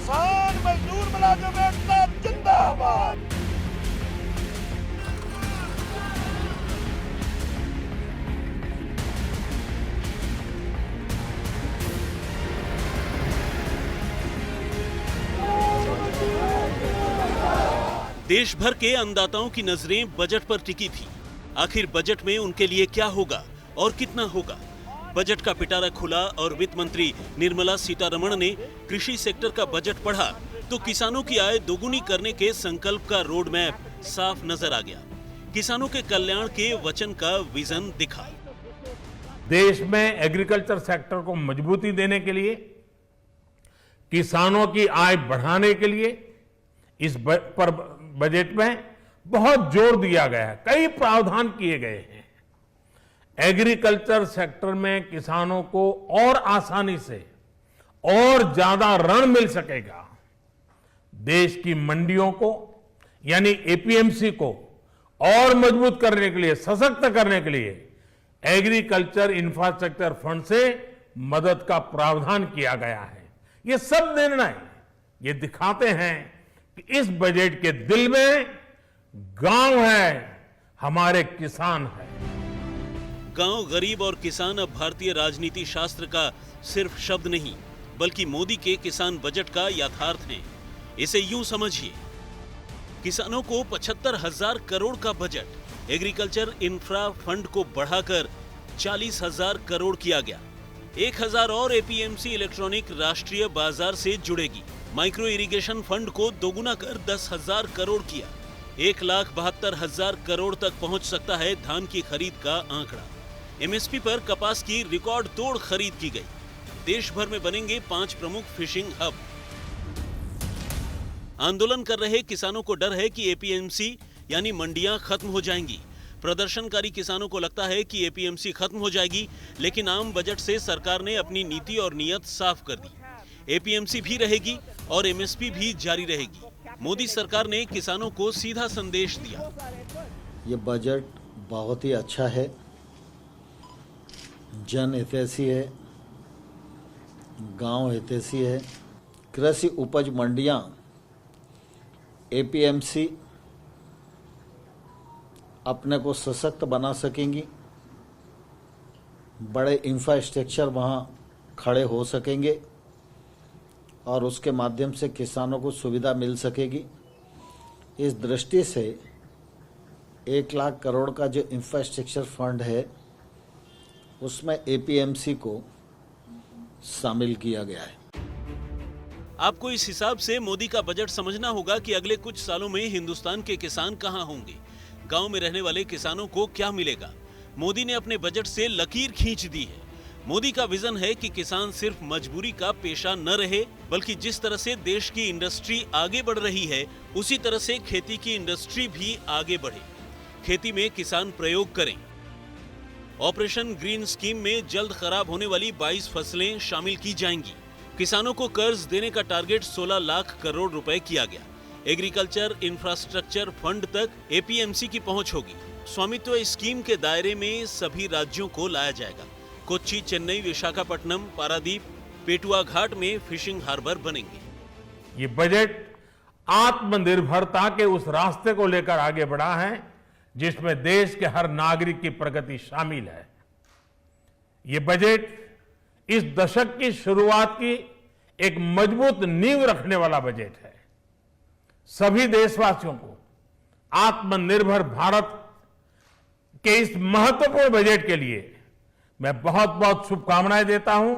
किसान मजदूर मुलाजिम एकता जिंदाबाद। देश भर के अन्नदाताओं की नजरें बजट पर टिकी थी। आखिर बजट में उनके लिए क्या होगा और कितना होगा? बजट का पिटारा खुला और वित्त मंत्री निर्मला सीतारमण ने कृषि सेक्टर का बजट पढ़ा तो किसानों की आय दोगुनी करने के संकल्प का रोड मैप साफ नजर आ गया। किसानों के कल्याण के वचन का विजन दिखा। देश में एग्रीकल्चर सेक्टर को मजबूती देने के लिए, किसानों की आय बढ़ाने के लिए इस बजट में बहुत जोर दिया गया है। कई प्रावधान किए गए हैं। एग्रीकल्चर सेक्टर में किसानों को और आसानी से और ज्यादा ऋण मिल सकेगा। देश की मंडियों को यानी एपीएमसी को और मजबूत करने के लिए, सशक्त करने के लिए एग्रीकल्चर इंफ्रास्ट्रक्चर फंड से मदद का प्रावधान किया गया है। ये सब निर्णय ये दिखाते हैं कि इस बजट के दिल में गांव है, हमारे किसान है। गांव, गरीब और किसान अब भारतीय राजनीति शास्त्र का सिर्फ शब्द नहीं बल्कि मोदी के किसान बजट का यथार्थ है। इसे यूं समझिए, किसानों को 75,000 करोड़ का बजट, एग्रीकल्चर इंफ्रा फंड को बढ़ाकर 40,000 करोड़ किया गया। 1,000 और एपीएमसी इलेक्ट्रॉनिक राष्ट्रीय बाजार से जुड़ेगी। माइक्रो इरिगेशन फंड को दोगुना कर 10,000 करोड़ किया। 1,72,000 करोड़ तक पहुंच सकता है धान की खरीद का आंकड़ा। एमएसपी पर कपास की रिकॉर्ड तोड़ खरीद की गई। देश भर में बनेंगे 5 प्रमुख फिशिंग हब। आंदोलन कर रहे किसानों को डर है कि एपीएमसी यानी मंडियां खत्म हो जाएंगी। प्रदर्शनकारी किसानों को लगता है कि एपीएमसी खत्म हो जाएगी, लेकिन आम बजट से सरकार ने अपनी नीति और नीयत साफ कर दी। एपीएमसी भी रहेगी और एमएसपी भी जारी रहेगी। मोदी सरकार ने किसानों को सीधा संदेश दिया। ये बजट बहुत ही अच्छा है, जन हितैषी है, गांव हितैषी है। कृषि उपज मंडियां, एपीएमसी अपने को सशक्त बना सकेंगी। बड़े इंफ्रास्ट्रक्चर वहां खड़े हो सकेंगे और उसके माध्यम से किसानों को सुविधा मिल सकेगी। इस दृष्टि से 1 लाख करोड़ का जो इंफ्रास्ट्रक्चर फंड है उसमें एपीएमसी को शामिल किया गया है। आपको इस हिसाब से मोदी का बजट समझना होगा कि अगले कुछ सालों में हिंदुस्तान के किसान कहां होंगे, गांव में रहने वाले किसानों को क्या मिलेगा। मोदी ने अपने बजट से लकीर खींच दी है। मोदी का विजन है कि किसान सिर्फ मजबूरी का पेशा न रहे, बल्कि जिस तरह से देश की इंडस्ट्री आगे बढ़ रही है उसी तरह से खेती की इंडस्ट्री भी आगे बढ़े। खेती में किसान प्रयोग करें। ऑपरेशन ग्रीन स्कीम में जल्द खराब होने वाली 22 फसलें शामिल की जाएंगी। किसानों को कर्ज देने का टारगेट 16 लाख करोड़ रुपए किया गया। एग्रीकल्चर इंफ्रास्ट्रक्चर फंड तक एपीएमसी की पहुंच होगी। स्वामित्व स्कीम के दायरे में सभी राज्यों को लाया जाएगा। कोच्चि, चेन्नई, विशाखापट्टनम, पारादीप, पेटुआ घाट में फिशिंग हार्बर बनेंगे। ये बजट आत्मनिर्भरता के उस रास्ते को लेकर आगे बढ़ा है जिसमें देश के हर नागरिक की प्रगति शामिल है। ये बजट इस दशक की शुरुआत की एक मजबूत नींव रखने वाला बजट है। सभी देशवासियों को आत्मनिर्भर भारत के इस महत्वपूर्ण बजट के लिए मैं बहुत बहुत शुभकामनाएं देता हूं।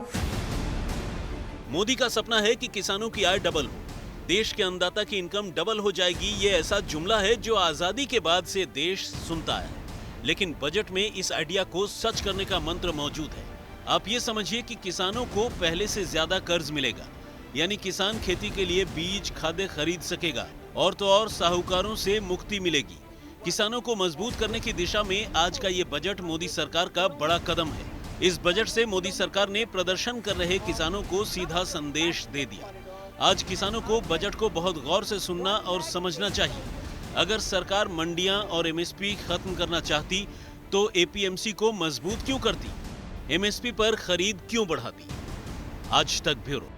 मोदी का सपना है कि किसानों की आय डबल हो, देश के अन्नदाता की इनकम डबल हो जाएगी। ये ऐसा जुमला है जो आजादी के बाद से देश सुनता है, लेकिन बजट में इस आइडिया को सच करने का मंत्र मौजूद है। आप ये समझिए कि किसानों को पहले से ज्यादा कर्ज मिलेगा, यानी किसान खेती के लिए बीज, खाद्य खरीद सकेगा और तो और साहूकारों से मुक्ति मिलेगी। किसानों को मजबूत करने की दिशा में आज का ये बजट मोदी सरकार का बड़ा कदम है। इस बजट से मोदी सरकार ने प्रदर्शन कर रहे किसानों को सीधा संदेश दे दिया। आज किसानों को बजट को बहुत गौर से सुनना और समझना चाहिए। अगर सरकार मंडियां और एमएसपी खत्म करना चाहती तो एपीएमसी को मजबूत क्यों करती, एमएसपी पर खरीद क्यों बढ़ाती। आज तक ब्यूरो।